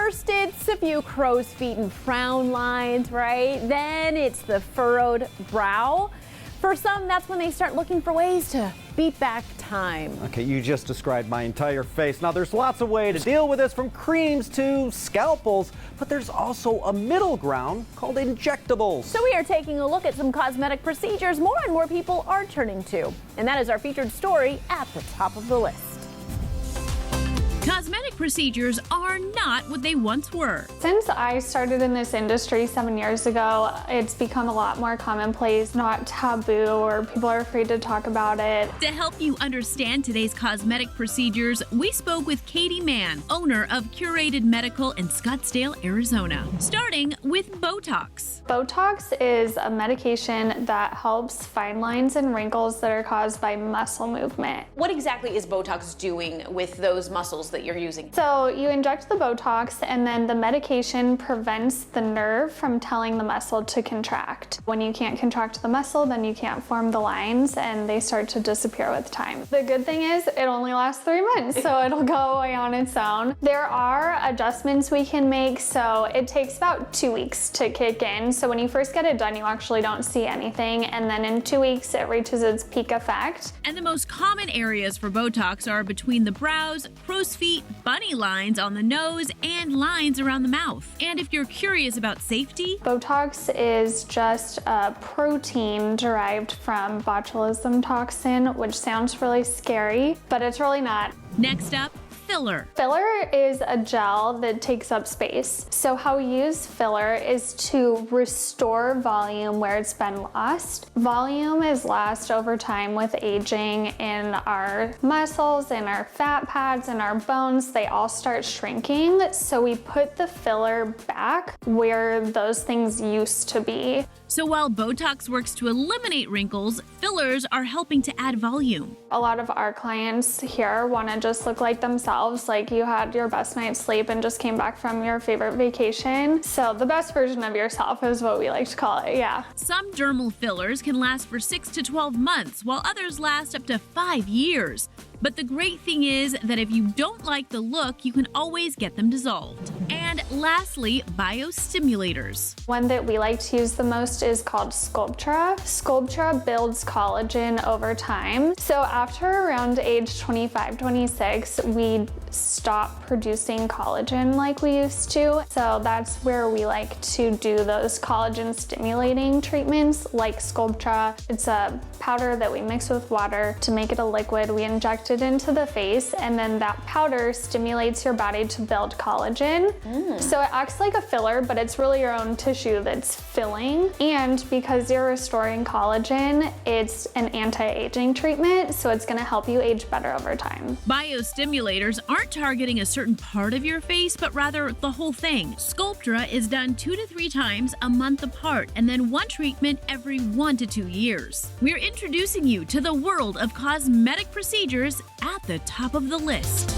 First, it's a few crow's feet and frown lines, right? Then it's the furrowed brow. For some, that's when they start looking for ways to beat back time. Okay, you just described my entire face. Now, there's lots of ways to deal with this, from creams to scalpels, but there's also a middle ground called injectables. So we are taking a look at some cosmetic procedures more and more people are turning to. And that is our featured story at the top of the list. Cosmetic procedures are not what they once were. Since I started in this industry 7 years ago, it's become a lot more commonplace, not taboo, or people are afraid to talk about it. To help you understand today's cosmetic procedures, we spoke with Katie Mann, owner of Curated Medical in Scottsdale, Arizona. Starting with Botox. Botox is a medication that helps fine lines and wrinkles that are caused by muscle movement. What exactly is Botox doing with those muscles that you're using? So you inject the Botox, and then the medication prevents the nerve from telling the muscle to contract. When you can't contract the muscle, then you can't form the lines, and they start to disappear with time. The good thing is it only lasts 3 months, so it'll go away on its own. There are adjustments we can make, so it takes about 2 weeks to kick in. So when you first get it done, you actually don't see anything, and then in 2 weeks it reaches its peak effect. And the most common areas for Botox are between the brows, crow's feet, bunny lines on the nose, and lines around the mouth. And if you're curious about safety, Botox is just a protein derived from botulism toxin, which sounds really scary, but it's really not. next up, filler. Filler is a gel that takes up space. So how we use filler is to restore volume where it's been lost. Volume is lost over time with aging in our muscles, in our fat pads, in our bones. They all start shrinking. So we put the filler back where those things used to be. So while Botox works to eliminate wrinkles, fillers are helping to add volume. A lot of our clients here want to just look like themselves, like you had your best night's sleep and just came back from your favorite vacation. So the best version of yourself is what we like to call it, yeah. Some dermal fillers can last for 6 to 12 months, while others last up to 5 years. But the great thing is that if you don't like the look, you can always get them dissolved. And lastly, biostimulators. One that we like to use the most is called Sculptra. Sculptra builds collagen over time. So after around age 25, 26, we stop producing collagen like we used to. So that's where we like to do those collagen stimulating treatments like Sculptra. It's a powder that we mix with water to make it a liquid. We inject it into the face, and then that powder stimulates your body to build collagen. So it acts like a filler, but it's really your own tissue that's filling. And because you're restoring collagen, it's an anti-aging treatment, so it's gonna help you age better over time. Biostimulators aren't targeting a certain part of your face, but rather the whole thing. Sculptra is done 2 to 3 times a month apart, and then one treatment every 1 to 2 years. We're introducing you to the world of cosmetic procedures at the top of the list.